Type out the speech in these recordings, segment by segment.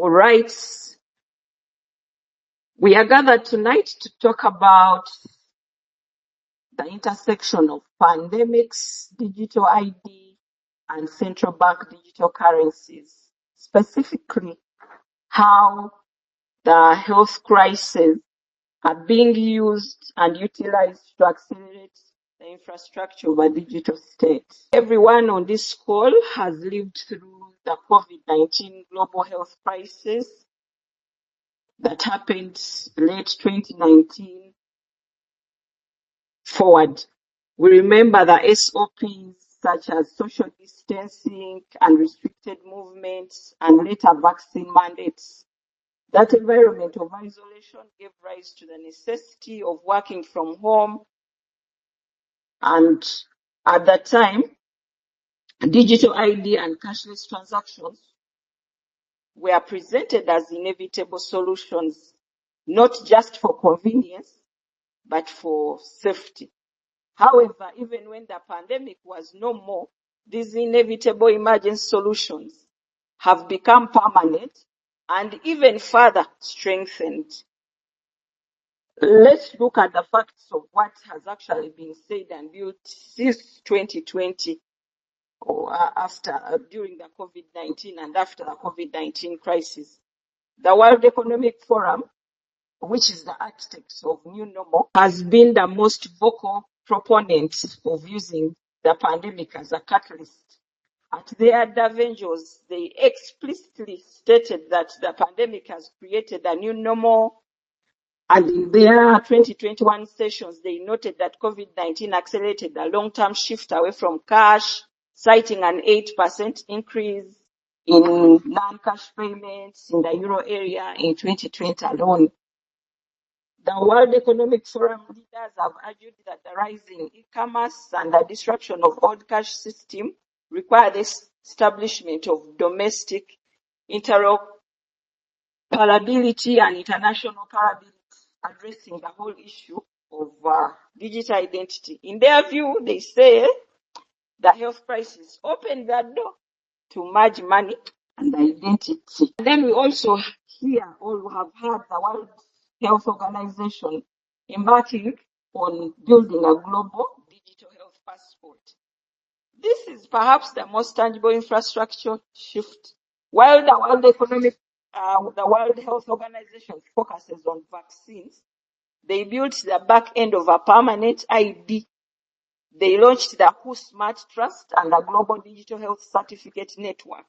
All right. We are gathered tonight to talk about the intersection of pandemics, digital ID, and central bank digital currencies. Specifically, how the health crisis are being used and utilized to accelerate the infrastructure of a digital state. Everyone on this call has lived through the COVID-19 global health crisis that happened late 2019 forward. We remember the SOPs such as social distancing and restricted movements and later vaccine mandates. That environment of isolation gave rise to the necessity of working from home, and at that time, digital ID and cashless transactions were presented as inevitable solutions, not just for convenience, but for safety. However, even when the pandemic was no more, these inevitable emergency solutions have become permanent and even further strengthened. Let's look at the facts of what has actually been said and built since 2020 or during the COVID-19 and after the COVID-19 crisis. The World Economic Forum, which is the architect of New Normal, has been the most vocal proponent of using the pandemic as a catalyst. At their Davengers, they explicitly stated that the pandemic has created a new normal, and in their 2021 sessions, they noted that COVID-19 accelerated the long-term shift away from cash, citing an 8% increase in non-cash payments in the euro area in 2020 alone. The World Economic Forum leaders have argued that the rise in e-commerce and the disruption of old cash system require the establishment of domestic interoperability and international parability, addressing the whole issue of digital identity. In their view, they say the health crisis opened the door to merge money and identity. And then we also hear or have heard the World Health Organization embarking on building a global digital health passport. This is perhaps the most tangible infrastructure shift. While the World Health Organization focuses on vaccines, they built the back end of a permanent ID. They launched the WHO Smart Trust and the Global Digital Health Certificate Network.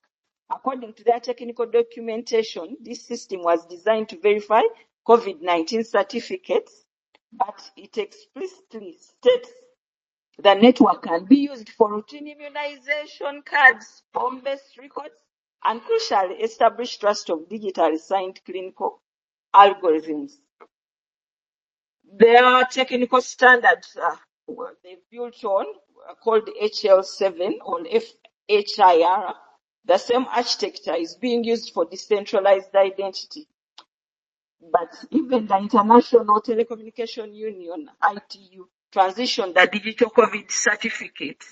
According to their technical documentation, this system was designed to verify COVID-19 certificates, but it explicitly states the network can be used for routine immunization cards, home-based records, and crucially establish trust of digitally signed clinical algorithms. There are technical standards they built on called HL7 or FHIR. The same architecture is being used for decentralized identity. But even the International Telecommunication Union, ITU, transitioned the digital COVID certificate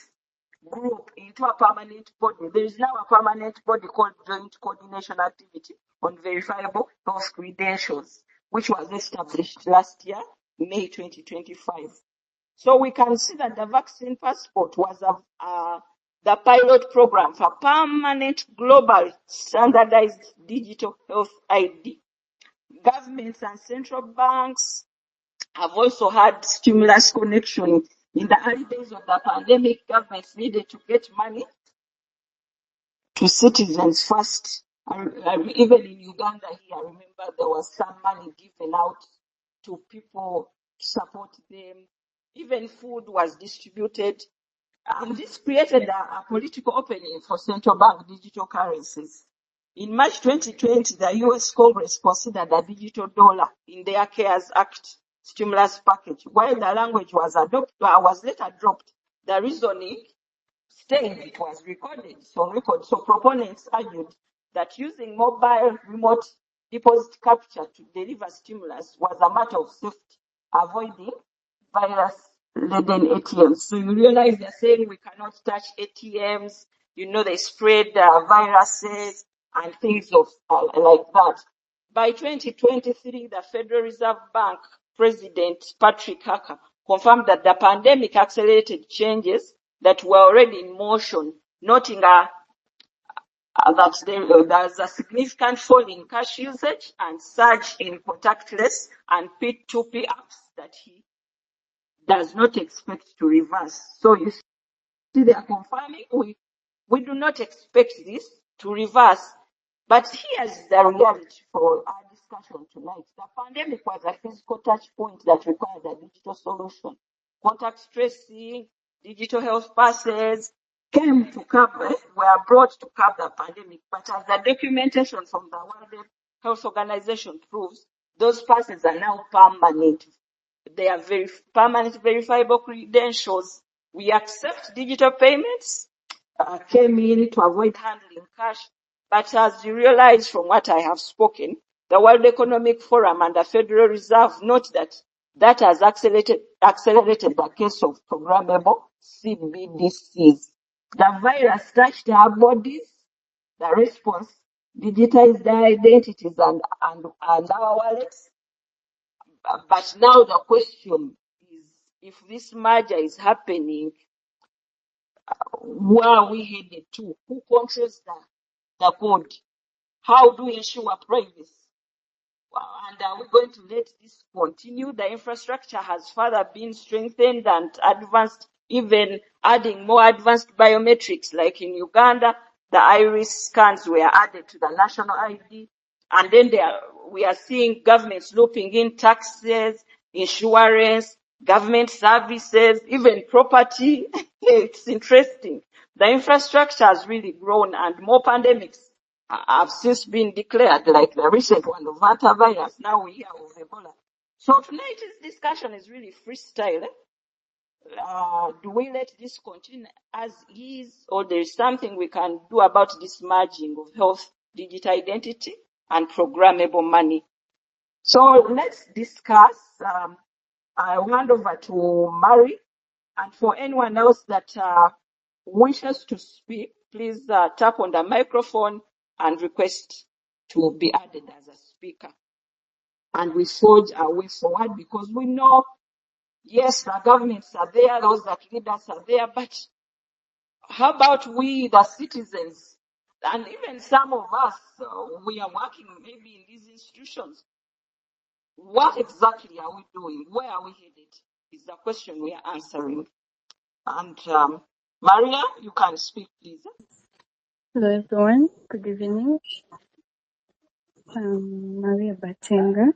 group into a permanent body. There is now a permanent body called Joint Coordination Activity on Verifiable Health Credentials, which was established last year, May 2025. So we can see that the vaccine passport was the pilot program for permanent global standardized digital health ID. Governments and central banks have also had stimulus connection. In the early days of the pandemic, governments needed to get money to citizens first. Even in Uganda here, I remember there was some money given out to people to support them. Even food was distributed. And this created a political opening for central bank digital currencies. In March 2020, the US Congress considered the digital dollar in their CARES Act stimulus package. While the language was later dropped, the reasoning stayed, it was recorded. So proponents argued that using mobile remote deposit capture to deliver stimulus was a matter of safety, avoiding virus-laden ATMs. So you realize they're saying we cannot touch ATMs. They spread viruses. and things of like that. By 2023, the Federal Reserve Bank President Patrick Harker confirmed that the pandemic accelerated changes that were already in motion, noting that there's a significant fall in cash usage and surge in contactless and P2P apps that he does not expect to reverse. So you see, they are confirming we do not expect this to reverse. But here's the reality for our discussion tonight. The pandemic was a physical touch point that required a digital solution. Contact tracing, digital health passes came to cover, were brought to curb the pandemic. But as the documentation from the World Health Organization proves, those passes are now permanent. They are permanent verifiable credentials. We accept digital payments, came in to avoid handling cash. But as you realize from what I have spoken, the World Economic Forum and the Federal Reserve note that has accelerated the case of programmable CBDCs. The virus touched our bodies, the response digitized their identities and our wallets. But now the question is, if this merger is happening, where are we headed to? Who controls the code? How do we ensure privacy? And are we going to let this continue? The infrastructure has further been strengthened and advanced, even adding more advanced biometrics, like in Uganda, the iris scans were added to the national ID. And then we are seeing governments looping in taxes, insurance, government services, even property. It's interesting. The infrastructure has really grown, and more pandemics have since been declared, like the recent one of hantavirus. Now we hear of Ebola. So tonight's discussion is really freestyle. Do we let this continue as is, or there is something we can do about this merging of health, digital identity, and programmable money? So let's discuss. I'll hand over to Mary, and for anyone else that wishes to speak, please tap on the microphone and request to be added as a speaker. And we forge our way forward, because we know, yes, the governments are there, those that lead us are there, but how about we, the citizens? And even some of us, we are working maybe in these institutions. What exactly are we doing? Where are we headed? Is the question we are answering. And Maria, you can speak, please. Hello, everyone. Good evening. Maria Batenga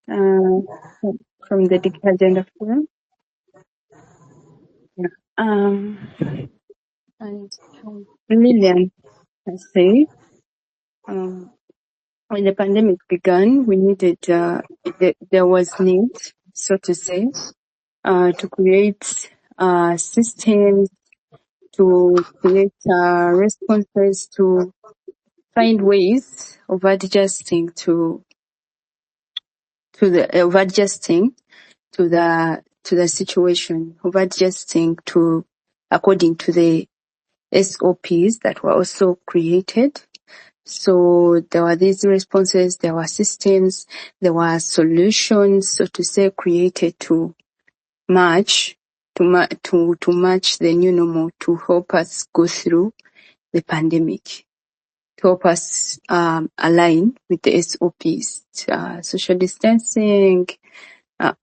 from the Digital Agenda Forum. Yeah. And Lillian has said, when the pandemic began, we needed, there was need, so to say, to create systems, to create responses, to find ways of adjusting to the situation, of adjusting to according to the SOPs that were also created. So there were these responses, there were systems, there were solutions, so to say, created to match the new normal, to help us go through the pandemic, to help us align with the SOPs, social distancing,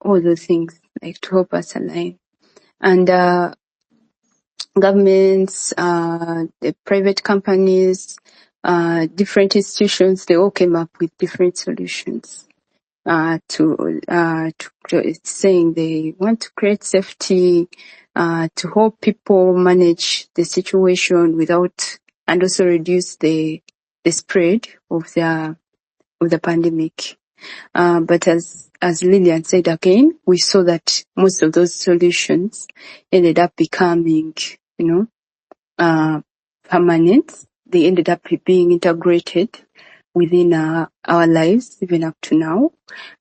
all those things, like to help us align. And governments, the private companies, different institutions, they all came up with different solutions to saying they want to create safety, to help people manage the situation without, and also reduce the spread of the pandemic. But as Lillian said again, we saw that most of those solutions ended up becoming, permanent. They ended up being integrated within our lives, even up to now.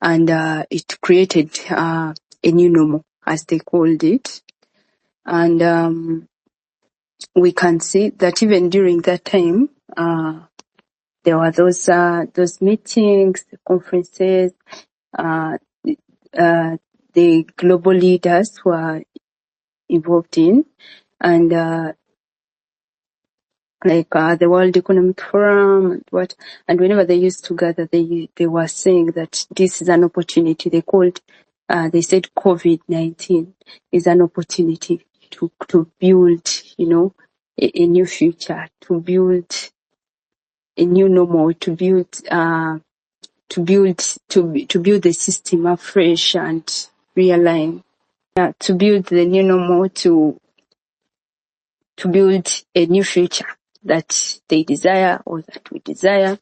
And it created a new normal, as they called it. And we can see that even during that time, there were those meetings, conferences, uh, the global leaders were involved in, and the World Economic Forum and whenever they used to gather, they were saying that this is an opportunity. They said COVID-19 is an opportunity to build, a new future, to build a new normal, to build the system afresh and realign. To build the new normal, to build a new future that they desire or that we desire.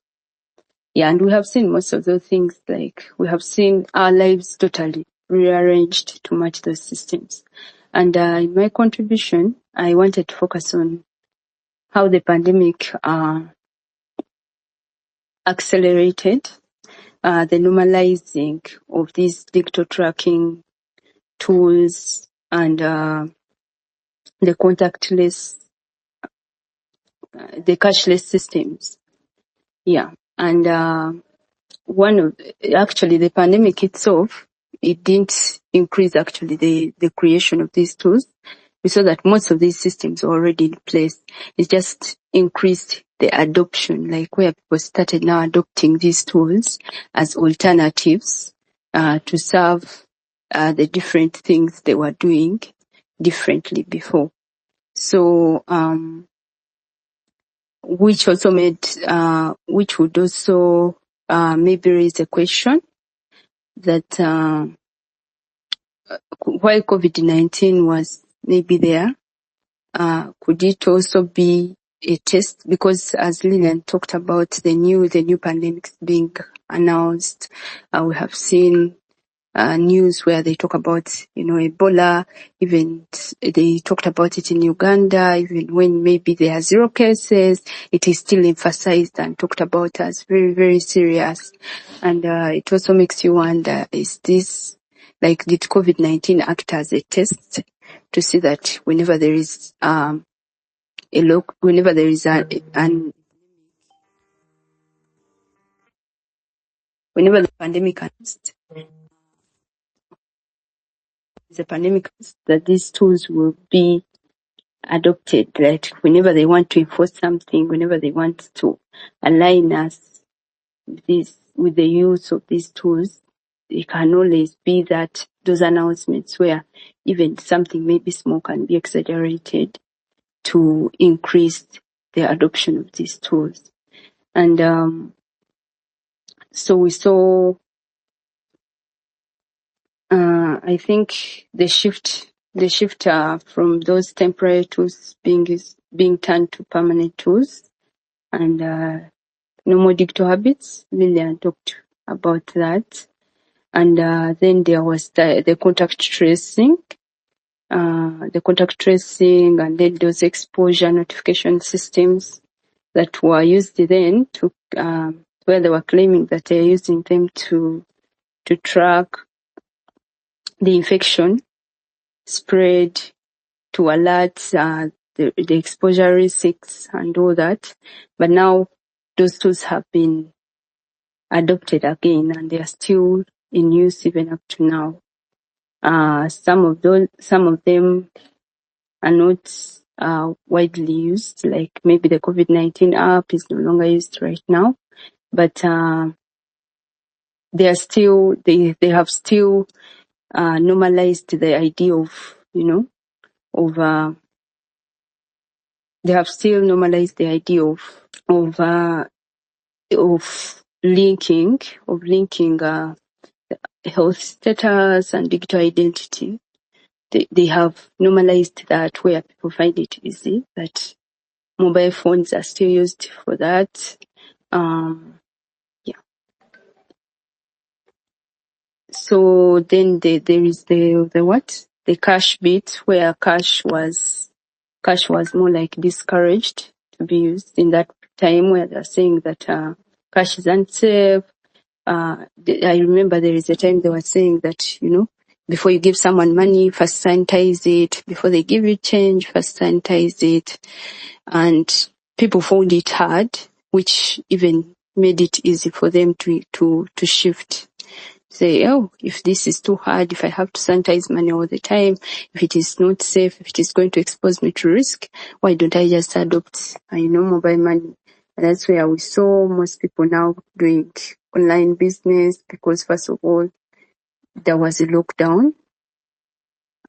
Yeah, and we have seen most of those things, like we have seen our lives totally rearranged to match those systems. And in my contribution, I wanted to focus on how the pandemic accelerated the normalizing of these digital tracking tools and the cashless systems. Yeah, and the pandemic itself, it didn't increase actually the creation of these tools. We saw that most of these systems are already in place. It just increased the adoption, like where people started now adopting these tools as alternatives to serve the different things they were doing differently before. So, which would also maybe raise a question that while COVID-19 was maybe there, could it also be a test? Because as Lillian talked about the new pandemics being announced, we have seen news where they talk about, Ebola. Even they talked about it in Uganda. Even when maybe there are 0 cases, it is still emphasized and talked about as very, very serious. And it also makes you wonder: did COVID-19 act as a test to see that whenever there is whenever there is whenever the pandemic comes, that these tools will be adopted, like whenever they want to enforce something, whenever they want to align us with the use of these tools, it can always be that those announcements where even something maybe small can be exaggerated to increase the adoption of these tools. And so we saw, I think the shift from those temporary tools being turned to permanent tools and normal digital habits. Lillian talked about that. And then there was the contact tracing, and then those exposure notification systems that were used then to where they were claiming that they're using them to track the infection spread, to alert the exposure risks and all that. But now those tools have been adopted again, and they are still in use even up to now. Some of them are not widely used, like maybe the COVID-19 app is no longer used right now, but they have still normalized the idea of, they have still normalized the idea of linking health status and digital identity. They have normalized that, where people find it easy, that mobile phones are still used for that. So then there is the cash bit, where cash was more like discouraged to be used in that time, where they're saying that cash is unsafe. I remember there is a time they were saying that, before you give someone money, first sanitize it. Before they give you change, first sanitize it. And people found it hard which even made it easy for them to shift. Say, oh, if this is too hard, if I have to sanitize money all the time, if it is not safe, if it is going to expose me to risk, why don't I just adopt, mobile money? And that's where we saw most people now doing online business, because first of all, there was a lockdown,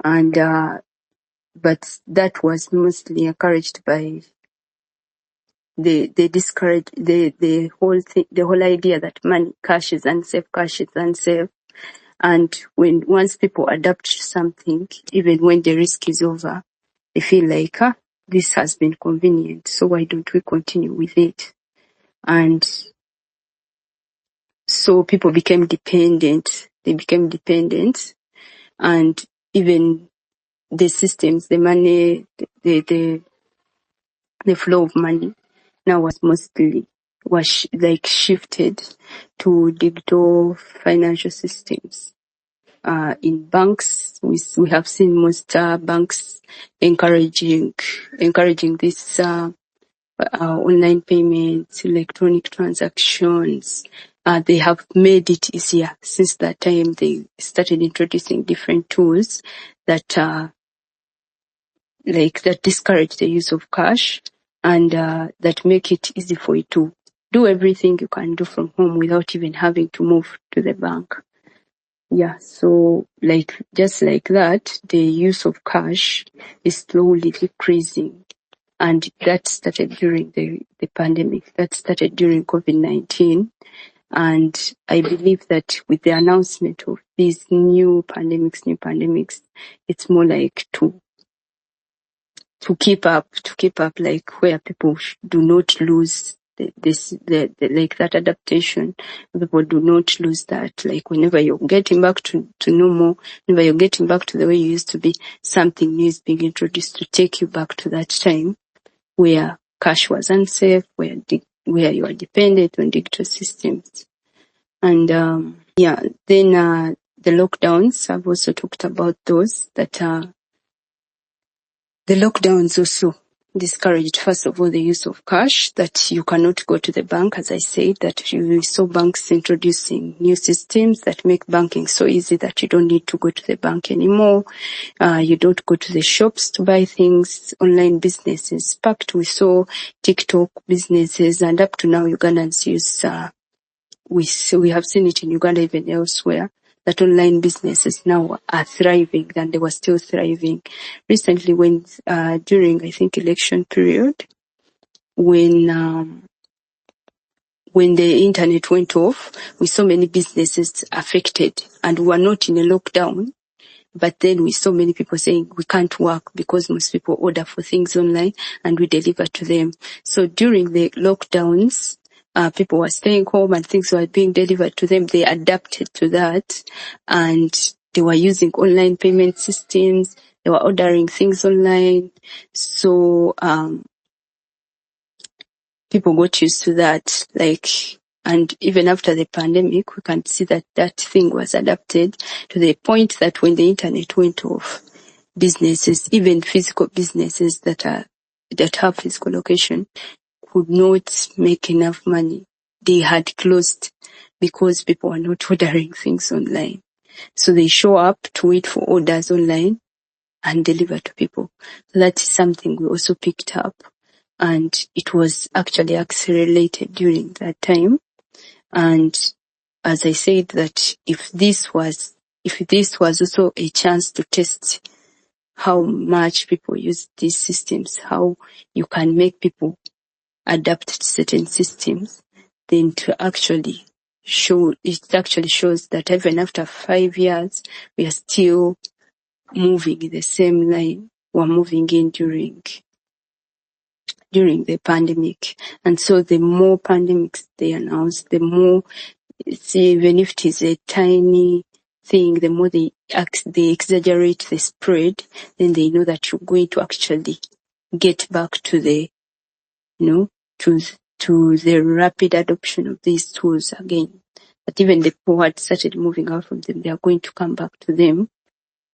and but that was mostly encouraged by the whole idea that cash is unsafe. And once people adapt to something, even when the risk is over, they feel like, this has been convenient, so why don't we continue with it? And so people became dependent. They became dependent, and even the systems, the money, the flow of money now was shifted to digital financial systems. In banks, we have seen most banks encouraging this online payments, electronic transactions. They have made it easier. Since that time, they started introducing different tools that discourage the use of cash, and that make it easy for you to do everything you can do from home without even having to move to the bank. Yeah, so just like that, the use of cash is slowly decreasing. And that started during the pandemic. That started during COVID-19. And I believe that with the announcement of these new pandemics, it's more like to keep up, like where people do not lose that adaptation. People do not lose that. Like whenever you're getting back to normal, whenever you're getting back to the way you used to be, something new is being introduced to take you back to that time where cash was unsafe, where you are dependent on digital systems. And then the lockdowns, I've also talked about those, that the lockdowns also discouraged, first of all, the use of cash, that you cannot go to the bank. As I said, that you saw banks introducing new systems that make banking so easy that you don't need to go to the bank anymore. You don't go to the shops to buy things. Online businesses packed. We saw TikTok businesses, and up to now, Ugandans use, we have seen it in Uganda, even elsewhere, that online businesses now are thriving, and they were still thriving. Recently, when during, I think, election period, when the internet went off, we saw many businesses affected, and we were not in a lockdown. But then we saw many people saying we can't work because most people order for things online and we deliver to them. So during the lockdowns, people were staying home and things were being delivered to them. They adapted to that, and they were using online payment systems. They were ordering things online. So people got used to that. And even after the pandemic, we can see that thing was adapted to the point that when the internet went off, businesses, even physical businesses that have physical location, could not make enough money. They had closed because people were not ordering things online. So they show up to wait for orders online and deliver to people. So that is something we also picked up, and it was actually accelerated during that time. And as I said, that if this was also a chance to test how much people use these systems, how you can make people adapt to certain systems, then it actually shows that even after 5 years, we are still moving in the same line we're moving in during the pandemic. And so the more pandemics they announce, the more, even if it is a tiny thing, the more they exaggerate the spread, then they know that you're going to actually get back to the, to the rapid adoption of these tools again. But even the people who had started moving out from them, they are going to come back to them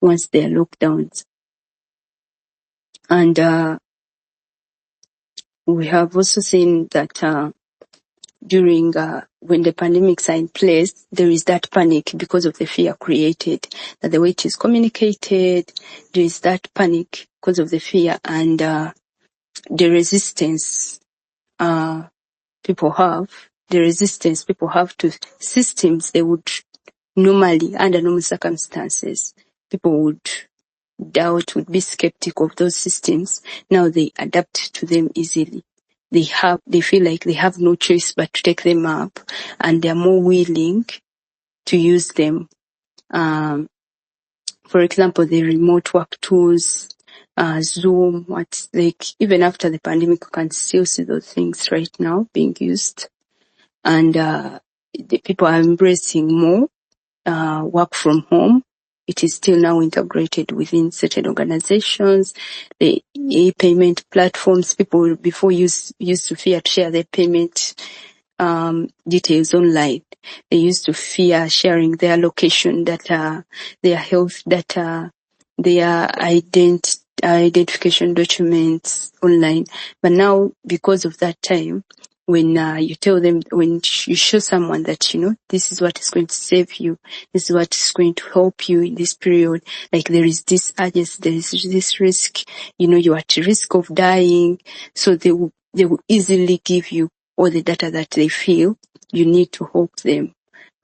once there are lockdowns. And we have also seen that during when the pandemics are in place, there is that panic because of the fear created, that the way it is communicated, there is that panic because of the fear and the resistance people have to systems they would normally, under normal circumstances, people would doubt, would be skeptical of those systems. Now they adapt to them easily. They feel like they have no choice but to take them up, and they're more willing to use them. For example, the remote work tools, Zoom, even after the pandemic, you can still see those things right now being used. And the people are embracing more work from home. It is still now integrated within certain organizations. The e-payment platforms, people before used to fear to share their payment details online. They used to fear sharing their location data, their health data, their identification documents online. But now, because of that time, when you tell them, when you show someone that, this is what is going to save you, this is what is going to help you in this period, like there is this urgency, there is this risk, you're at risk of dying, so they will easily give you all the data that they feel you need to help them.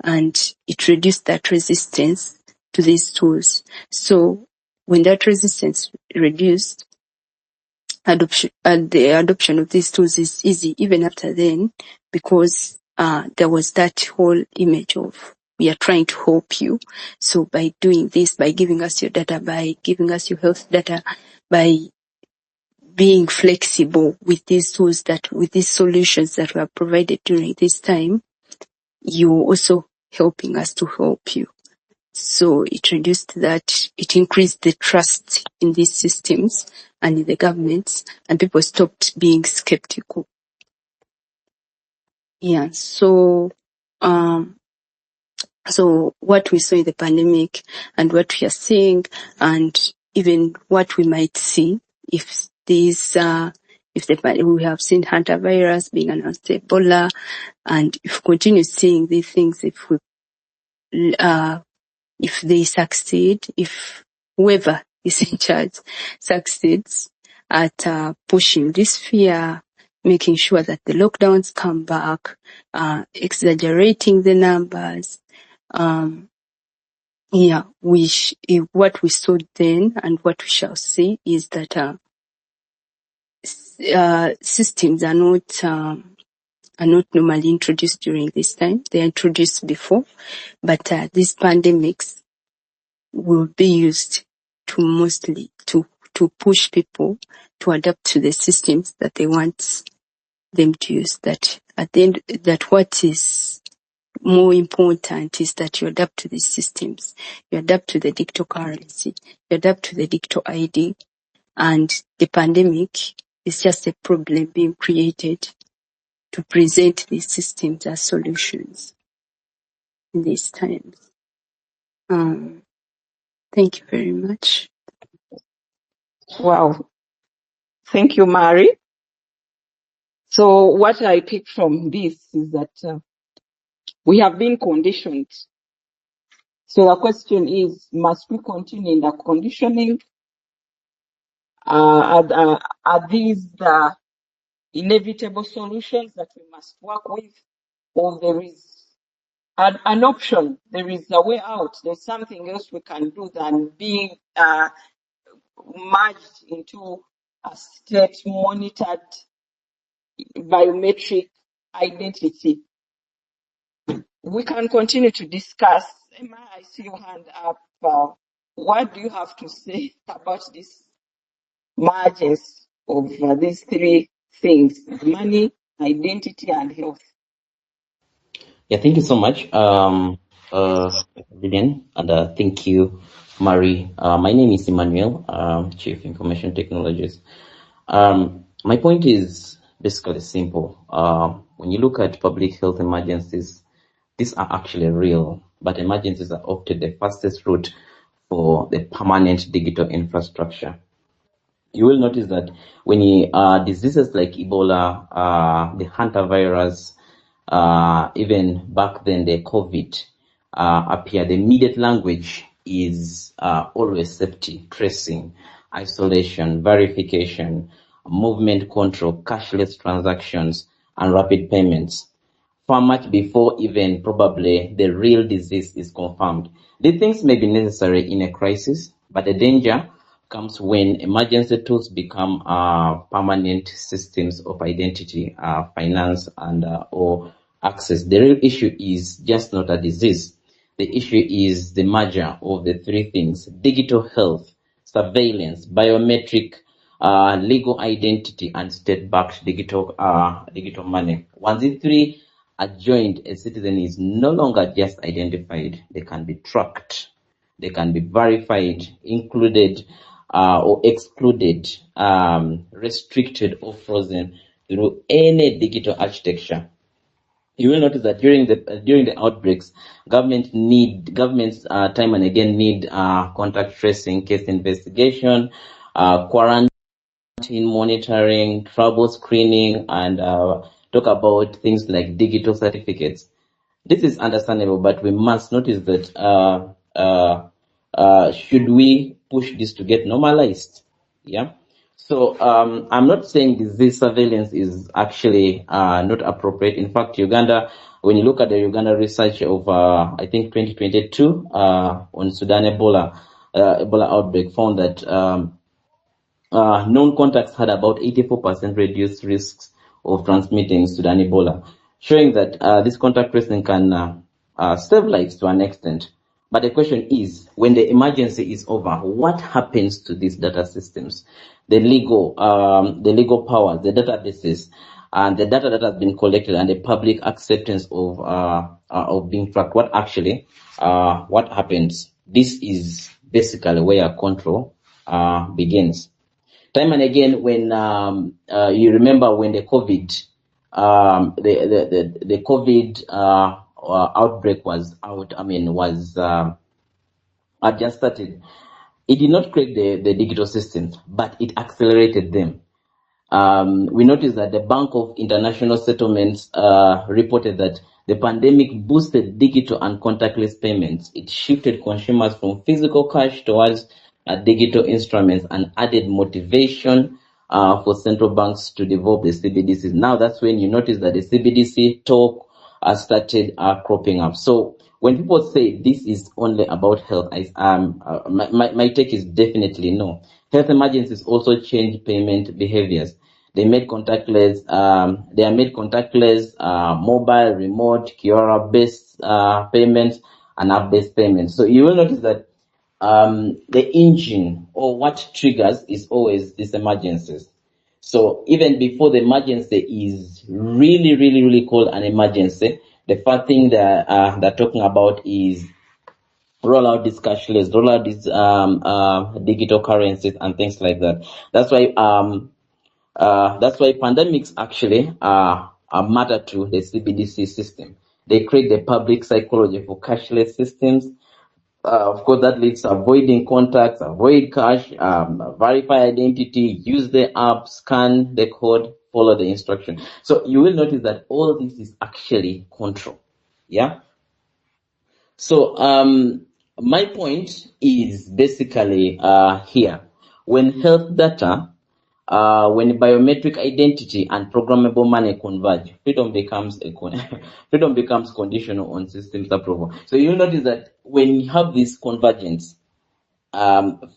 And it reduced that resistance to these tools. So when that resistance reduced, the adoption of these tools is easy even after then, because there was that whole image of we are trying to help you. So by doing this, by giving us your data, by giving us your health data, by being flexible with these tools, with these solutions that were provided during this time, you're also helping us to help you. So it increased the trust in these systems and in the governments, and people stopped being skeptical. Yeah, so what we saw in the pandemic and what we are seeing, and even what we might see if we have seen hantavirus being announced, Ebola, and if we continue seeing these things, if they succeed, if whoever is in charge succeeds at pushing this fear, making sure that the lockdowns come back, exaggerating the numbers, what we saw then and what we shall see is that systems are not normally introduced during this time. They are introduced before, but these pandemics will be used to push people to adapt to the systems that they want them to use. That at the end, that what is more important is that you adapt to these systems. You adapt to the digital currency. You adapt to the digital ID. And the pandemic is just a problem being created to present these systems as solutions in these times. Thank you very much. Wow. Thank you, Mari. So what I pick from this is that we have been conditioned. So the question is, must we continue in the conditioning? Are these the inevitable solutions that we must work with? Or there is an option, there is a way out, there's something else we can do than being merged into a state monitored biometric identity. We can continue to discuss. Emma, I see your hand up. What do you have to say about this margins of these three things: money, identity, and health? Yeah, thank you so much, Lillian, and thank you, Mari. My name is Emmanuel, Chief Information Technologist. My point is basically simple. When you look at public health emergencies, these are actually real, but emergencies are often the fastest route for the permanent digital infrastructure. You will notice that when diseases like Ebola, the hantavirus, even back then the COVID appeared, the immediate language is always safety, tracing, isolation, verification, movement control, cashless transactions, and rapid payments, far much before even probably the real disease is confirmed. These things may be necessary in a crisis, but the danger comes when emergency tools become permanent systems of identity, finance, and or access. The real issue is just not a disease. The issue is the merger of the three things: digital health, surveillance, biometric, legal identity, and state-backed digital money. Once these three are joined, a citizen is no longer just identified. They can be tracked, they can be verified, included or excluded, restricted or frozen through any digital architecture. You will notice that during the outbreaks, governments time and again need contact tracing, case investigation, quarantine monitoring, trouble screening, and talk about things like digital certificates. This is understandable, but we must notice that should we push this to get normalized? Yeah. So I'm not saying disease surveillance is actually not appropriate. In fact, Uganda, when you look at the Uganda research of I think 2022 on Sudan Ebola outbreak, found that known contacts had about 84% reduced risks of transmitting Sudan Ebola, showing that this contact tracing can save lives to an extent. But the question is, when the emergency is over, what happens to these data systems? The legal powers, the databases, and the data that has been collected, and the public acceptance of being tracked. What happens? This is basically where control begins. Time and again, when you remember when the COVID the COVID outbreak was out, had just started, it did not create the digital systems, but it accelerated them. We noticed that the Bank of International Settlements reported that the pandemic boosted digital and contactless payments. It shifted consumers from physical cash towards digital instruments and added motivation for central banks to develop the CBDCs. Now that's when you notice that the CBDC talk started cropping up. So when people say this is only about health, my take is definitely no. Health emergencies also change payment behaviors. They made contactless. Mobile, remote, QR-based payments, and app-based payments. So you will notice that the engine or what triggers is always these emergencies. So even before the emergency is really called an emergency, the first thing that they're talking about is roll out this cashless, roll out these digital currencies and things like that. That's why pandemics actually matter to the CBDC system. They create the public psychology for cashless systems. Of course, that leads to avoiding contacts, avoid cash, verify identity, use the app, scan the code, follow the instruction. So you will notice that all this is actually control. Yeah. So my point is basically here. When health data, when biometric identity and programmable money converge, freedom becomes conditional on systems approval. So you notice that when you have this convergence,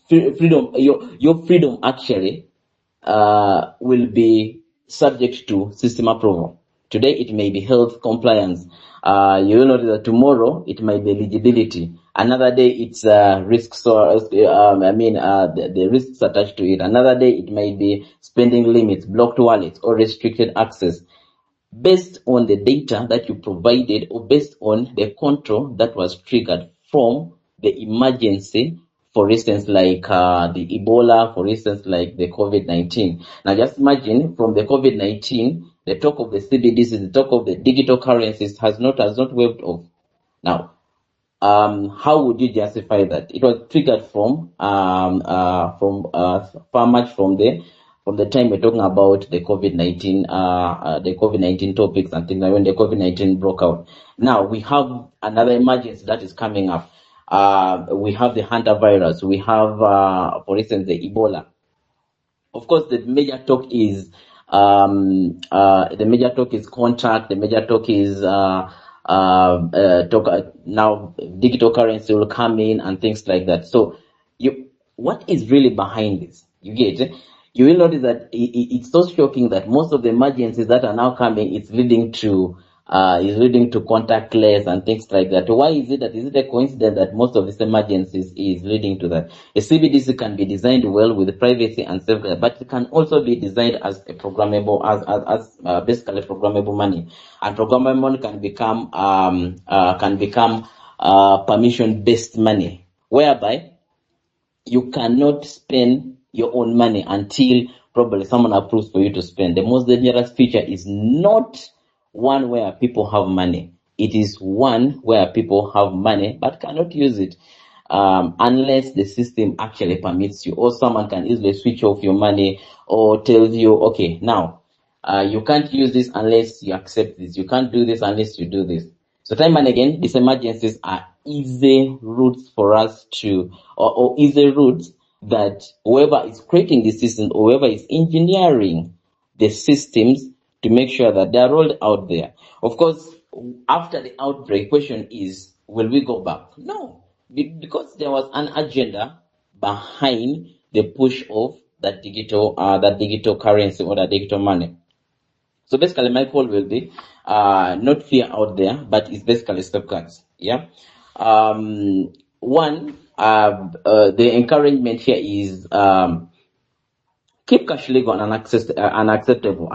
freedom, your freedom actually will be subject to system approval. Today it may be health compliance. You will notice that tomorrow it might be eligibility. Another day it's risks, or the risks attached to it. Another day it might be spending limits, blocked wallets, or restricted access, based on the data that you provided or based on the control that was triggered from the emergency. For instance, like the Ebola, for instance, like the COVID-19. Now just imagine, from the COVID-19, the talk of the CBDCs, the talk of the digital currencies has not waved off. Now, how would you justify that? It was triggered from far much from the from the time we're talking about the COVID-19 topics and things like when the COVID-19 broke out. Now we have another emergency that is coming up. We have the hantavirus. We have, for instance, the Ebola. Of course, the major talk is contact. The major talk is now digital currency will come in and things like that. So, what is really behind this? You get it? You will notice that it's so shocking that most of the emergencies that are now coming, it's leading to contactless and things like that. Why is it that? Is it a coincidence that most of these emergencies is leading to that? A CBDC can be designed well with privacy and safeguard, but it can also be designed as a programmable, as basically programmable money. And programmable money can become permission-based money, whereby you cannot spend your own money until probably someone approves for you to spend. The most dangerous feature is not one where people have money. It is one where people have money but cannot use it unless the system actually permits you, or someone can easily switch off your money or tells you, okay, now you can't use this unless you accept this. You can't do this unless you do this. So time and again, these emergencies are easy routes for us to, or easy routes that whoever is creating the system, or whoever is engineering the systems to make sure that they are rolled out there. Of course, after the outbreak, question is, will we go back? No, because there was an agenda behind the push of that digital currency or that digital money. So basically, my call will be not fear out there, but it's basically safeguards. Yeah. One, the encouragement here is keep cash legal and unaccessible.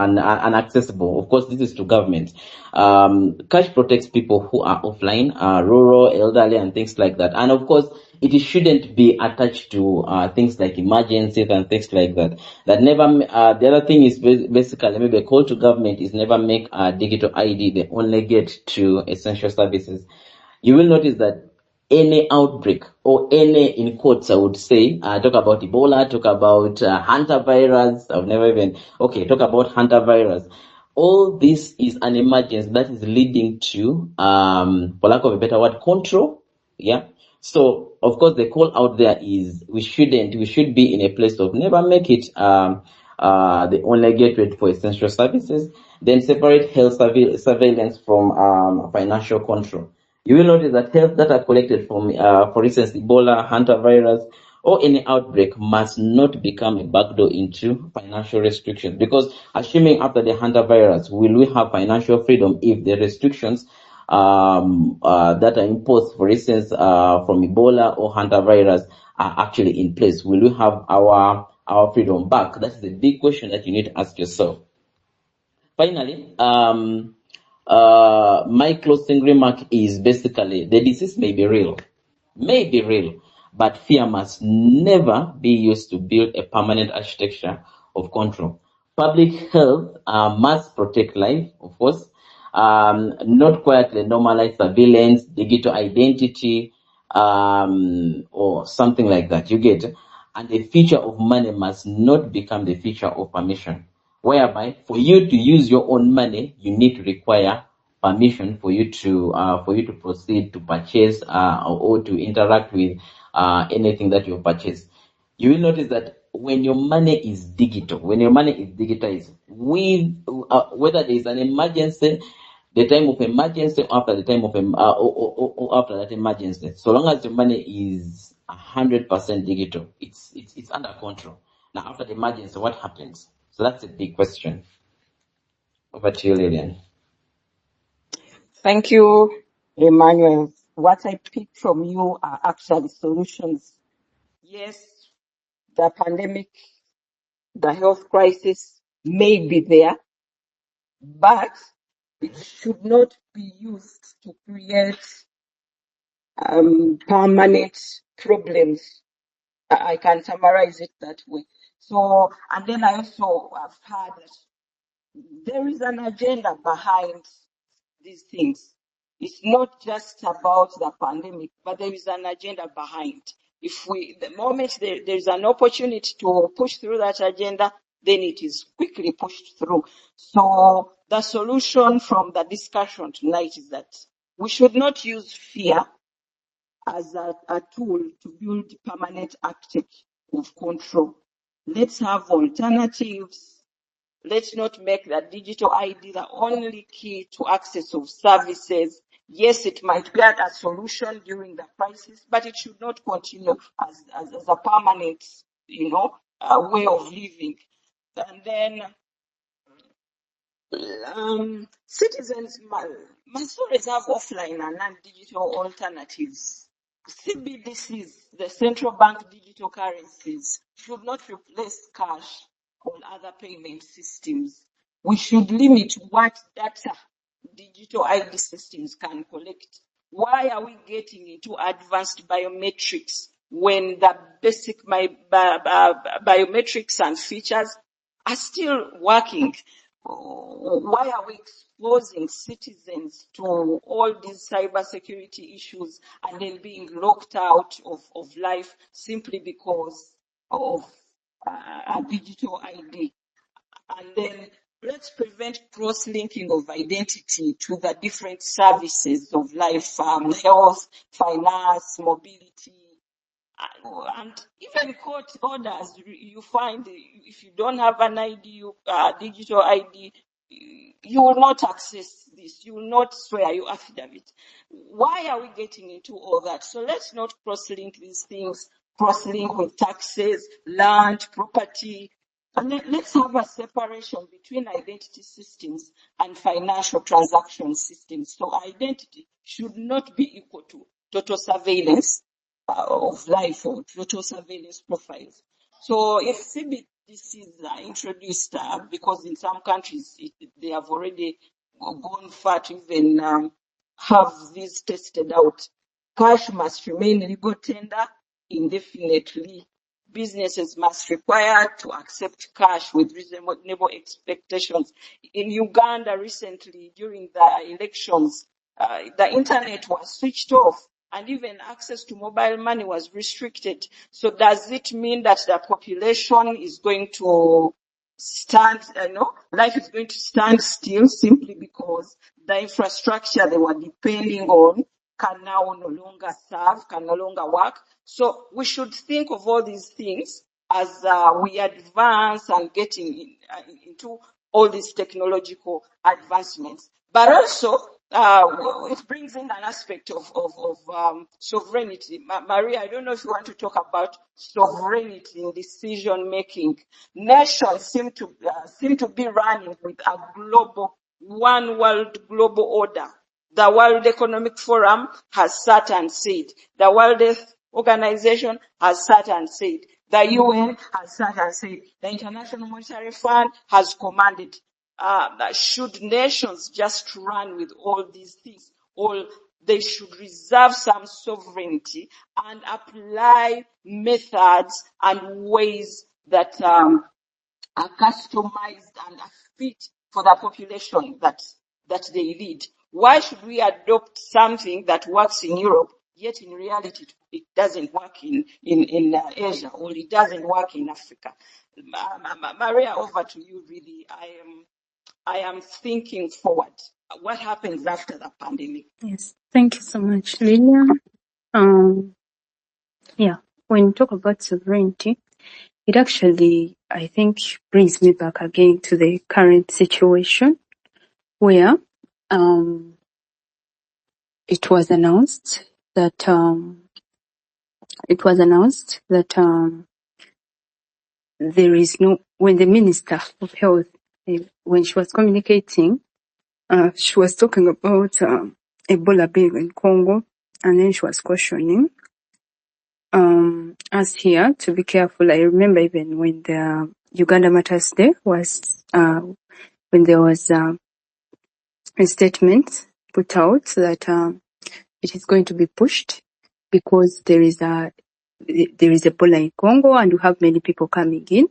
Of course, this is to government. Cash protects people who are offline, rural, elderly, and things like that. And of course, it shouldn't be attached to things like emergencies and things like that. That never. The other thing is basically maybe a call to government is never make digital ID the only gate to essential services. You will notice that any outbreak or any, in quotes, I would say, talk about Ebola, talk about hantavirus. Talk about hantavirus. All this is an emergency that is leading to, for lack of a better word, control. Yeah. So, of course, the call out there is we should be in a place of never make it the only gateway for essential services, then separate health surveillance from financial control. You will notice that health data collected from, for instance, Ebola, hantavirus, or any outbreak must not become a backdoor into financial restrictions. Because assuming after the hantavirus, will we have financial freedom if the restrictions that are imposed, for instance, from Ebola or hantavirus are actually in place? Will we have our freedom back? That's the big question that you need to ask yourself. Finally, my closing remark is basically the disease may be real, but fear must never be used to build a permanent architecture of control. Public health must protect life, of course, not quietly normalize surveillance, digital identity, or something like that. You get it? And the feature of money must not become the feature of permission, whereby for you to use your own money, you need to require permission for you to proceed to purchase or to interact with anything that you've purchased. You will notice that when your money is digital, digitized, with whether there is an emergency, the time of emergency, after the time of or after that emergency, so long as your money is 100% digital, it's under control. Now, after the emergency, what happens? So that's a big question. Over to you, Lillian. Thank you, Emmanuel. What I picked from you are actually solutions. Yes, the pandemic, the health crisis may be there, but it should not be used to create permanent problems. I can summarize it that way. So, and then I also have heard that there is an agenda behind these things. It's not just about the pandemic, but there is an agenda behind. The moment there's an opportunity to push through that agenda, then it is quickly pushed through. So the solution from the discussion tonight is that we should not use fear as a tool to build permanent architecture of control. Let's have alternatives. Let's not make the digital ID the only key to access of services. Yes, it might be a solution during the crisis, but it should not continue as a permanent, way of living. And then citizens must always have offline and non-digital alternatives. CBDCs, the central bank digital currencies, should not replace cash or other payment systems. We should limit what data digital ID systems can collect. Why are we getting into advanced biometrics when the basic biometrics and features are still working? Why are we exposing citizens to all these cybersecurity issues and then being locked out of life simply because of a digital ID? And then let's prevent cross-linking of identity to the different services of life, health, finance, mobility, and even court orders. You find if you don't have an ID, digital ID, you will not access this. You will not swear your affidavit. Why are we getting into all that? So let's not cross-link these things, cross-link with taxes, land, property. And let's have a separation between identity systems and financial transaction systems. So identity should not be equal to total surveillance of life or total surveillance profiles. So if CBDCs are introduced, because in some countries they have already gone far to even have this tested out, cash must remain legal tender indefinitely. Businesses must require to accept cash with reasonable expectations. In Uganda recently, during the elections, the internet was switched off and even access to mobile money was restricted. So does it mean that the population is going to stand, life is going to stand still simply because the infrastructure they were depending on can now no longer serve, can no longer work? So we should think of all these things as we advance and getting into all these technological advancements. But also, it brings in an aspect of sovereignty. Maria, I don't know if you want to talk about sovereignty in decision making. Nations seem to be running with a global, one world global order. The World Economic Forum has sat and said. The World Health Organization has sat and said. The UN has sat and said. The International Monetary Fund has commanded. Should nations just run with all these things? Or they should reserve some sovereignty and apply methods and ways that are customized and are fit for the population that they lead. Why should we adopt something that works in Europe, yet in reality it doesn't work in Asia, or it doesn't work in Africa? Maria, over to you. Really, I am thinking forward. What happens after the pandemic? Yes, thank you so much, Lilian. Yeah, when you talk about sovereignty, it actually, I think, brings me back again to the current situation where it was announced that there is no, when the Minister of Health, when she was communicating, she was talking about Ebola being in Congo, and then she was cautioning us here to be careful. I remember even when the Uganda Matters Day was, when there was a statement put out that it is going to be pushed because there is Ebola in Congo and we have many people coming in.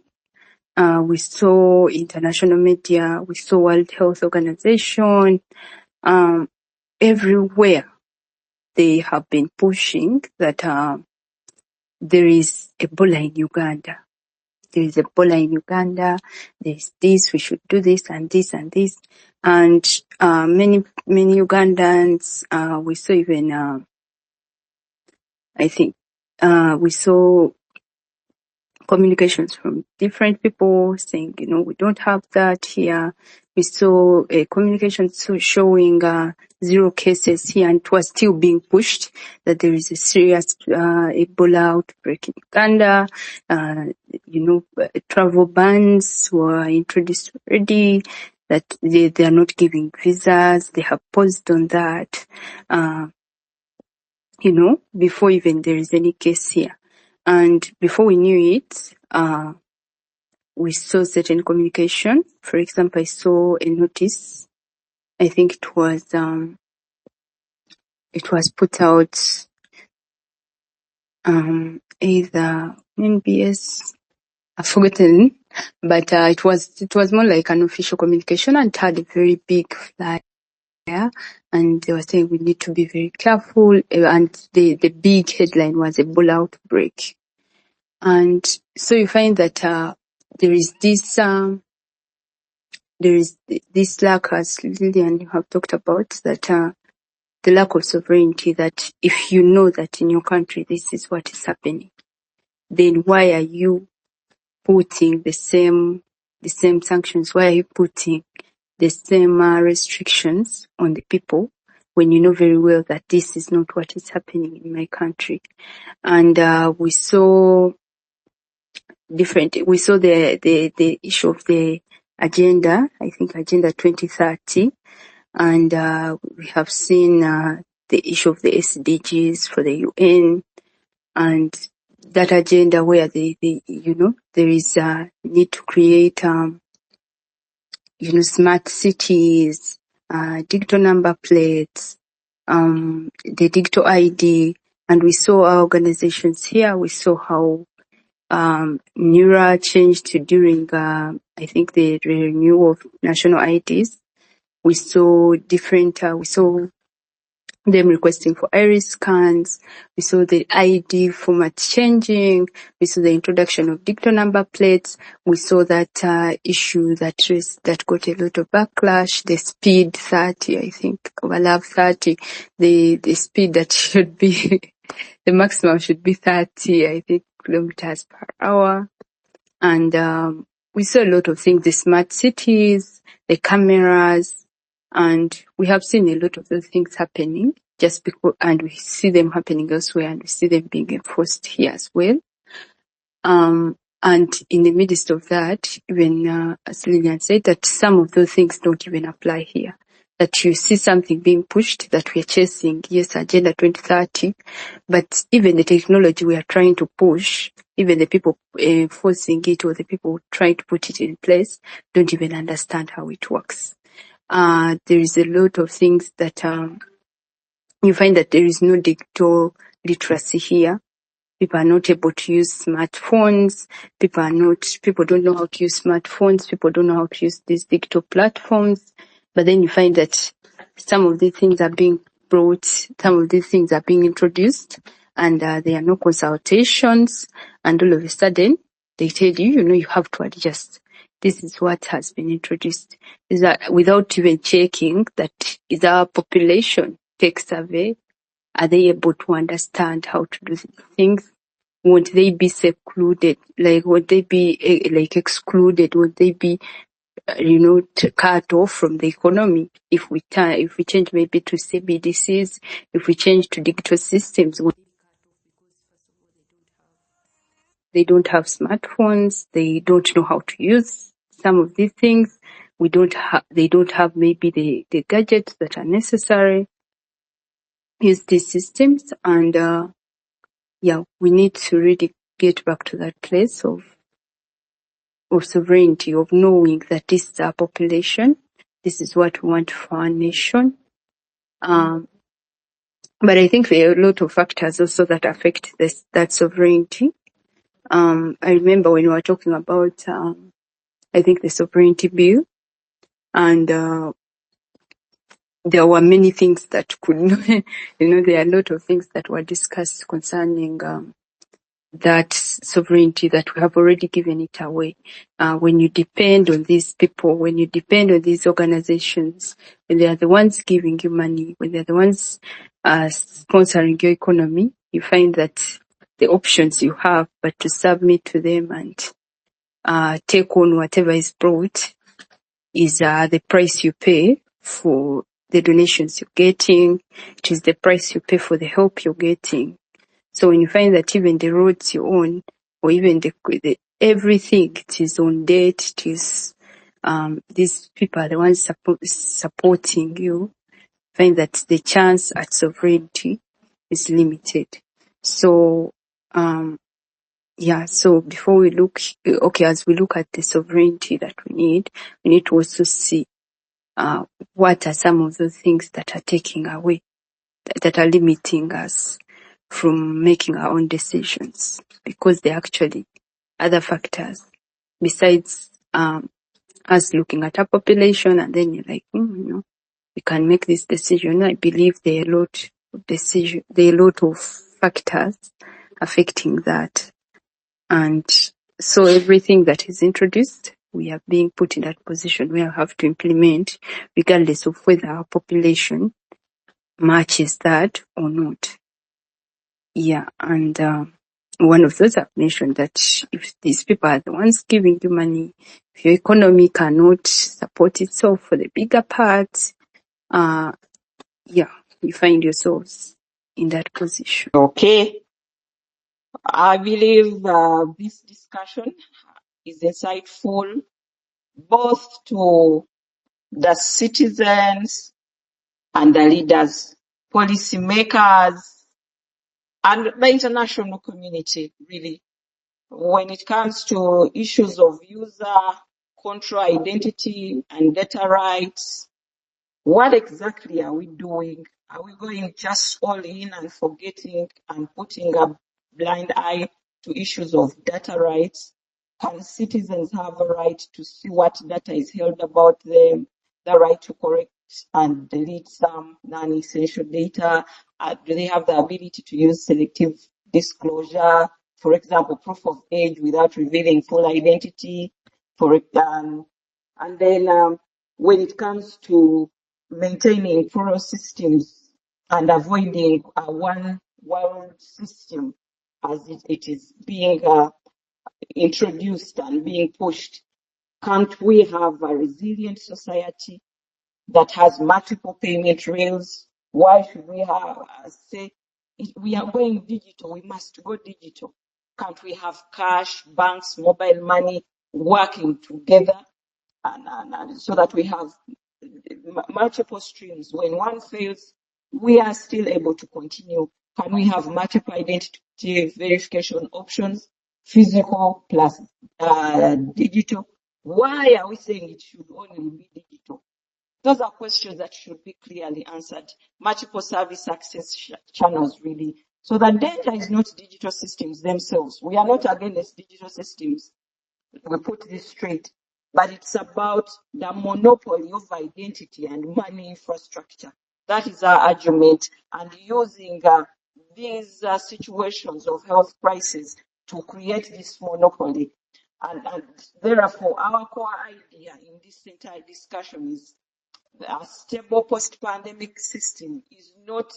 We saw international media, we saw World Health Organization, everywhere they have been pushing that there is Ebola in Uganda. there is Ebola in Uganda, there's this, we should do this and this and this. And many Ugandans, we saw even, I think, we saw communications from different people saying, we don't have that here. We saw a communication showing 0 cases here, and it was still being pushed that there is a serious Ebola outbreak in Uganda. Travel bans were introduced already, that they are not giving visas. They have paused on that, before even there is any case here. And before we knew it, we saw certain communication. For example, I saw a notice. I think it was put out either NBS, I've forgotten, but it was more like an official communication, and it had a very big flyer, and they were saying we need to be very careful, and the big headline was Ebola outbreak. And so you find that there is this lack, as Lillian you have talked about, that the lack of sovereignty, that if you know that in your country this is what is happening, then why are you putting the same sanctions? Why are you putting the same restrictions on the people when you know very well that this is not what is happening in my country? And we saw the issue of the agenda, I think Agenda 2030, and we have seen the issue of the SDGs for the UN, and that agenda where there is a need to create smart cities, digital number plates, the digital ID. And we saw our organizations here, we saw how NURA changed during, I think, the renewal of national IDs. We saw we saw them requesting for iris scans. We saw the ID format changing. We saw the introduction of digital number plates. We saw that issue that got a lot of backlash, the speed 30, I think, overlap 30, the speed that should be, the maximum should be 30, I think, kilometers per hour. And we saw a lot of things, the smart cities, the cameras, and we have seen a lot of those things happening just because, and we see them happening elsewhere, and we see them being enforced here as well. And in the midst of that, even as Lillian said, that some of those things don't even apply here. That you see something being pushed that we are chasing, yes, Agenda 2030, but even the technology we are trying to push, even the people enforcing it or the people trying to put it in place don't even understand how it works. There is a lot of things that you find that there is no digital literacy here. People are not able to use smartphones. People don't know how to use smartphones. People don't know how to use these digital platforms. But then you find that some of these things are being brought, some of these things are being introduced, and there are no consultations, and all of a sudden they tell you, you have to adjust. This is what has been introduced. Is that without even checking that is our population tech survey, are they able to understand how to do things? Won't they be secluded? Like, would they be excluded? Would they be cut off from the economy if we change maybe to CBDCs, if we change to digital systems? They don't have smartphones. They don't know how to use some of these things. They don't have maybe the gadgets that are necessary. Use these systems, and we need to really get back to that place of sovereignty, of knowing that this is our population, this is what we want for our nation. But I think there are a lot of factors also that affect that sovereignty. I remember when we were talking about, I think, the sovereignty bill, and there were many things that could, there are a lot of things that were discussed concerning that sovereignty that we have already given it away. When you depend on these people, when you depend on these organizations, when they are the ones giving you money, when they're the ones sponsoring your economy, you find that the options you have but to submit to them and take on whatever is brought is the price you pay for the donations you're getting. It is the price you pay for the help you're getting. So when you find that even the roads you own, or even the everything, it is on debt, it is these people are the ones supporting you, find that the chance at sovereignty is limited. So so before we look, as we look at the sovereignty that we need to also see what are some of the things that are taking away, that are limiting us from making our own decisions, because there are actually other factors besides us looking at our population and then you're like, we can make this decision. I believe there are a lot of factors affecting that. And so everything that is introduced, we are being put in that position where we have to implement, regardless of whether our population matches that or not. Yeah, and one of those I've mentioned that if these people are the ones giving you money, if your economy cannot support itself for the bigger parts, you find yourselves in that position. Okay. I believe this discussion is insightful both to the citizens and the leaders, policymakers, and the international community, really. When it comes to issues of user control identity and data rights, what exactly are we doing? Are we going just all in and forgetting and putting a blind eye to issues of data rights? Can citizens have a right to see what data is held about them, the right to correct and delete some non-essential data? Do they have the ability to use selective disclosure, for example, proof of age without revealing full identity? And then when it comes to maintaining plural systems and avoiding a one world system as it is being introduced and being pushed, can't we have a resilient society that has multiple payment rails? Why should we have say we are going digital, we must go digital? Can't we have cash, banks, mobile money working together and so that we have multiple streams? When one fails, we are still able to continue. Can we have multiple identity verification options, physical plus digital? Why are we saying it should only be digital? Those are questions that should be clearly answered. Multiple service access channels, really. So the data is not digital systems themselves. We are not against digital systems. We put this straight. But it's about the monopoly of identity and money infrastructure. That is our argument. And using these situations of health crisis to create this monopoly. And therefore, our core idea in this entire discussion is a stable post-pandemic system is not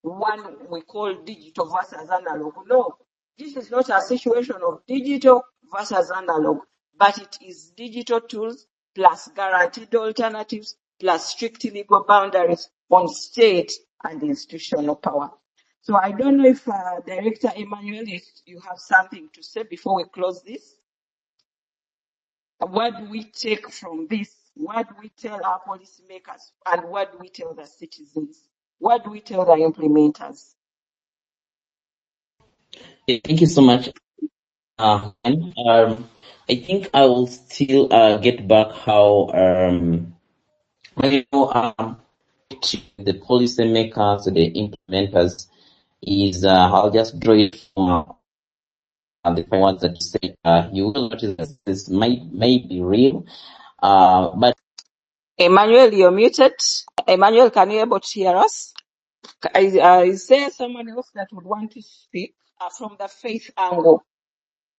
one we call digital versus analog. No, this is not a situation of digital versus analog, but it is digital tools plus guaranteed alternatives plus strict legal boundaries on state and institutional power. So I don't know if Director Emmanuel, if you have something to say before we close this. What do we take from this? What do we tell our policymakers? And what do we tell the citizens? What do we tell the implementers? Thank you so much. I think I will still get back how the policymakers, the implementers is I'll just draw it from the ones that you say you will notice this might be real, but Emmanuel, you're muted. Emmanuel, can you able to hear us? Is there someone else that would want to speak from the faith angle?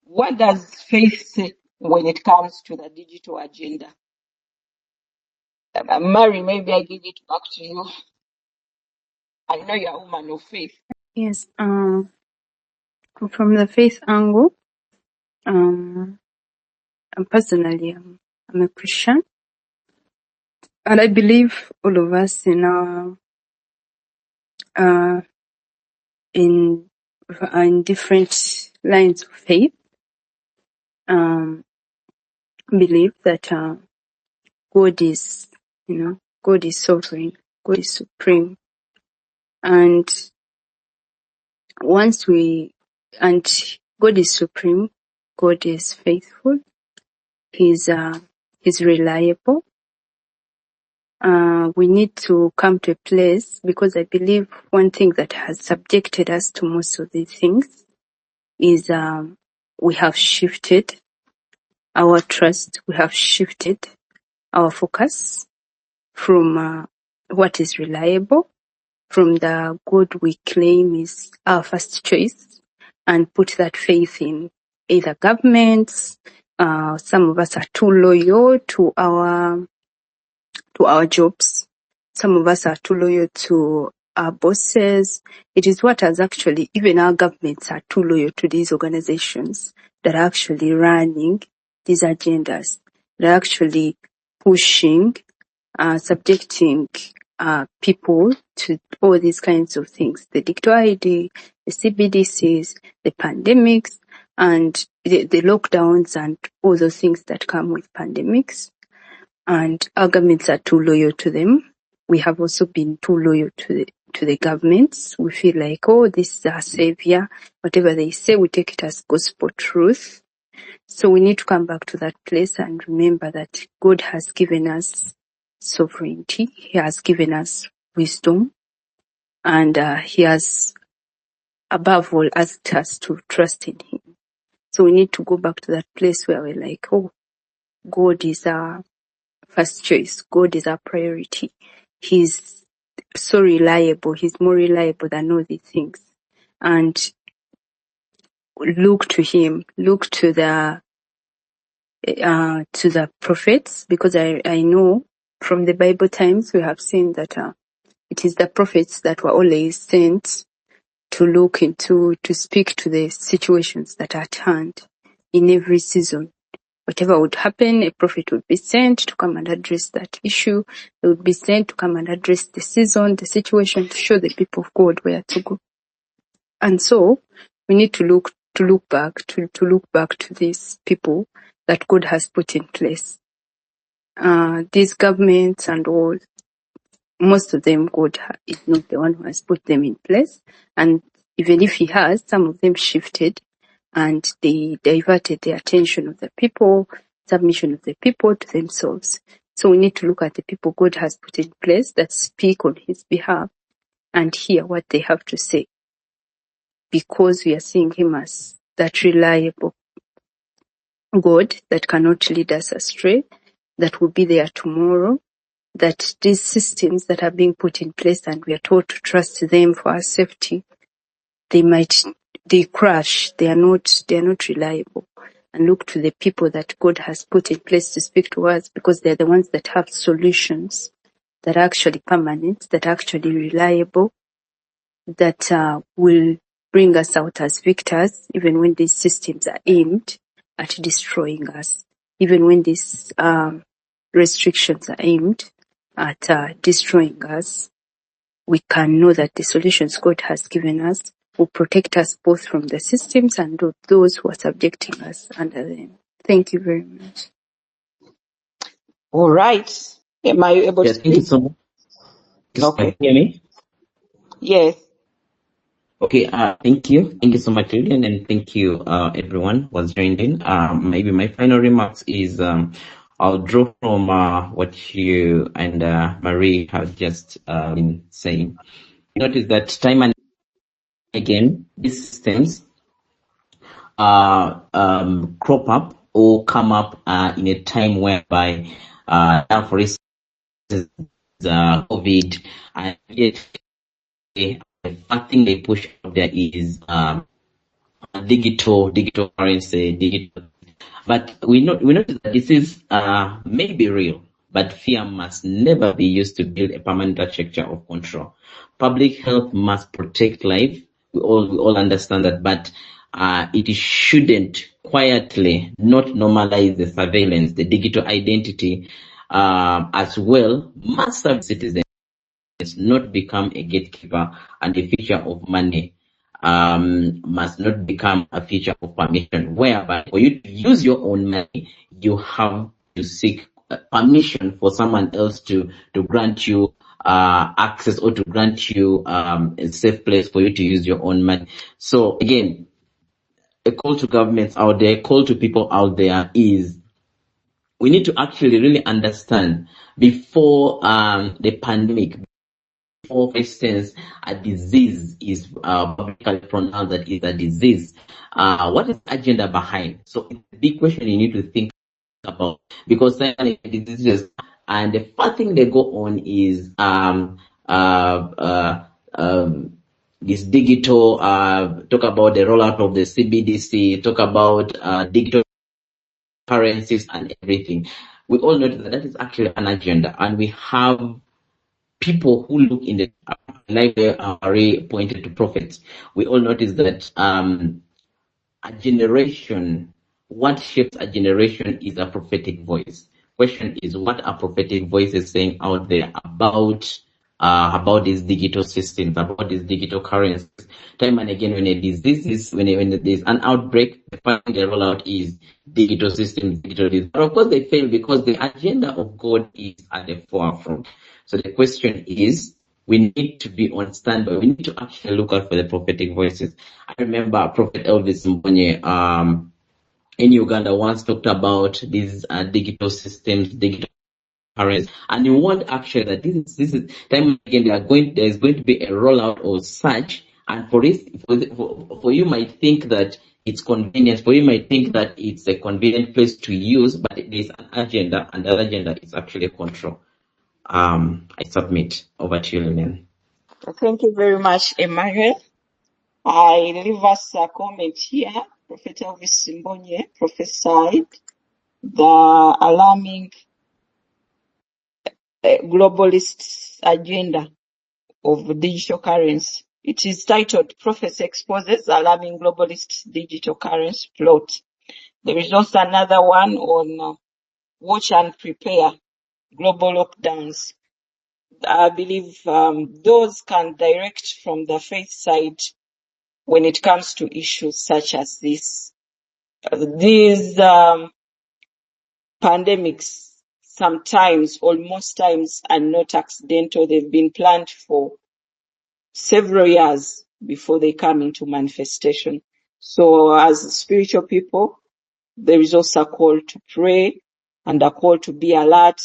What does faith say when it comes to the digital agenda? Mary, maybe I give it back to you. I know you're a woman of faith. Yes. From the faith angle, personally, I'm a Christian, and I believe all of us in different lines of faith believe that God is, God is sovereign, God is supreme, and God is supreme, God is faithful, He's reliable. We need to come to a place, because I believe one thing that has subjected us to most of these things is we have shifted our trust, we have shifted our focus from what is reliable, from the God we claim is our first choice, and put that faith in either governments. Some of us are too loyal to our jobs. Some of us are too loyal to our bosses. It is what has actually, even our governments are too loyal to these organizations that are actually running these agendas. They're actually pushing, subjecting people to all these kinds of things. The digital ID, the CBDCs, the pandemics, and the lockdowns and all those things that come with pandemics. And our governments are too loyal to them. We have also been too loyal to the governments. We feel like, oh, this is our savior. Whatever they say, we take it as gospel truth. So we need to come back to that place and remember that God has given us sovereignty. He has given us wisdom. And He has, above all, asked us to trust in Him. So we need to go back to that place where we're like, oh, God is our first choice. God is our priority. He's so reliable. He's more reliable than all these things. And look to Him. Look to the prophets, because I know from the Bible times we have seen that it is the prophets that were always sent to look into, to speak to the situations that are at hand in every season. Whatever would happen, a prophet would be sent to come and address that issue. They would be sent to come and address the season, the situation, to show the people of God where to go. And so we need to look back to these people that God has put in place. These governments and all, most of them, God is not the one who has put them in place. And even if He has, some of them shifted and they diverted the attention of the people, submission of the people to themselves. So we need to look at the people God has put in place that speak on His behalf and hear what they have to say, because we are seeing Him as that reliable God that cannot lead us astray, that will be there tomorrow, that these systems that are being put in place and we are told to trust them for our safety, they crash, they are not reliable. And look to the people that God has put in place to speak to us, because they're the ones that have solutions that are actually permanent, that are actually reliable, that will bring us out as victors, even when these systems are aimed at destroying us, even when these restrictions are aimed at destroying us. We can know that the solutions God has given us will protect us both from the systems and those who are subjecting us under them. Thank you very much. All right. Am I able to Yes, thank you speak? so much. Okay. Can you hear me? Yes. Okay, thank you. Thank you so much, Lillian, and thank you, everyone who has joined in. Maybe my final remarks is I'll draw from what you and Marie have just been saying. Notice that time and again, these systems crop up or come up in a time whereby, for instance, COVID, and yet the first thing they push out there is digital currency, digital. But we notice that this is may be real, but fear must never be used to build a permanent architecture of control. Public health must protect life. We all understand that, but it shouldn't quietly not normalize the surveillance, the digital identity as well. Must serve citizens, not become a gatekeeper, and a feature of money must not become a feature of permission, whereby for you to use your own money, you have to seek permission for someone else to grant you access or to grant you a safe place for you to use your own money. So again, a call to governments out there, a call to people out there is we need to actually really understand before the pandemic, for instance, a disease is publicly pronounced that is a disease. What is the agenda behind? So it's a big question you need to think about, because diseases, and the first thing they go on is this digital, talk about the rollout of the CBDC, talk about digital currencies and everything. We all know that is actually an agenda, and we have people who look in the, like Ray pointed to prophets. We all notice that a generation, what shapes a generation is a prophetic voice. Question is, what are prophetic voices saying out there about these digital systems, about these digital currencies? Time and again, when a disease is, when there's an outbreak, the first thing they roll out is digital systems, digital this. But of course they fail because the agenda of God is at the forefront. So the question is, we need to be on standby. We need to actually look out for the prophetic voices. I remember Prophet Elvis Mbonye in Uganda once talked about these digital systems, digital currencies, and you want actually that this is time again there's going to be a rollout of such, and for you might think that it's convenient, for you might think that it's a convenient place to use, but there's an agenda, and that agenda is actually control. I submit. Over to you, Lillian. Thank you very much, Emmanuel. I leave us a comment here. Prophet Elvis Mbonye prophesied the alarming globalist agenda of digital currency. It is titled Prophecy Exposes Alarming Globalist Digital Currency Plot. There is also another one on Watch and Prepare, Global Lockdowns. I believe those can direct from the faith side when it comes to issues such as this. These pandemics sometimes, or most times, are not accidental. They've been planned for several years before they come into manifestation. So as spiritual people, there is also a call to pray and a call to be alert.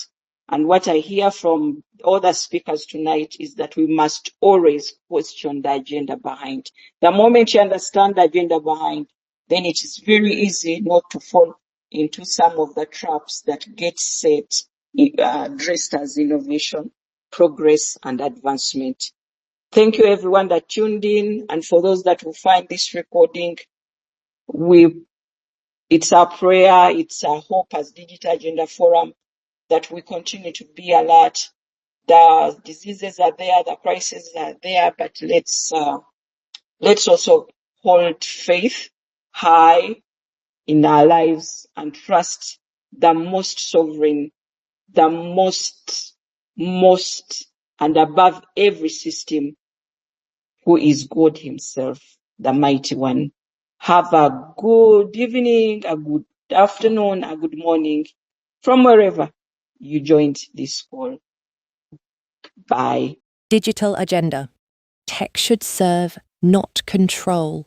And what I hear from other speakers tonight is that we must always question the agenda behind. The moment you understand the agenda behind, then it is very easy not to fall into some of the traps that get set, dressed as innovation, progress, and advancement. Thank you everyone that tuned in, and for those that will find this recording, it's our prayer, it's our hope as Digital Agenda Forum that we continue to be alert. The diseases are there, the crises are there, but let's also hold faith high in our lives and trust the most sovereign, the most and above every system, who is God himself, the mighty one. Have a good evening, a good afternoon, a good morning from wherever you joined this call. Bye. Digital Agenda. Tech should serve, not control.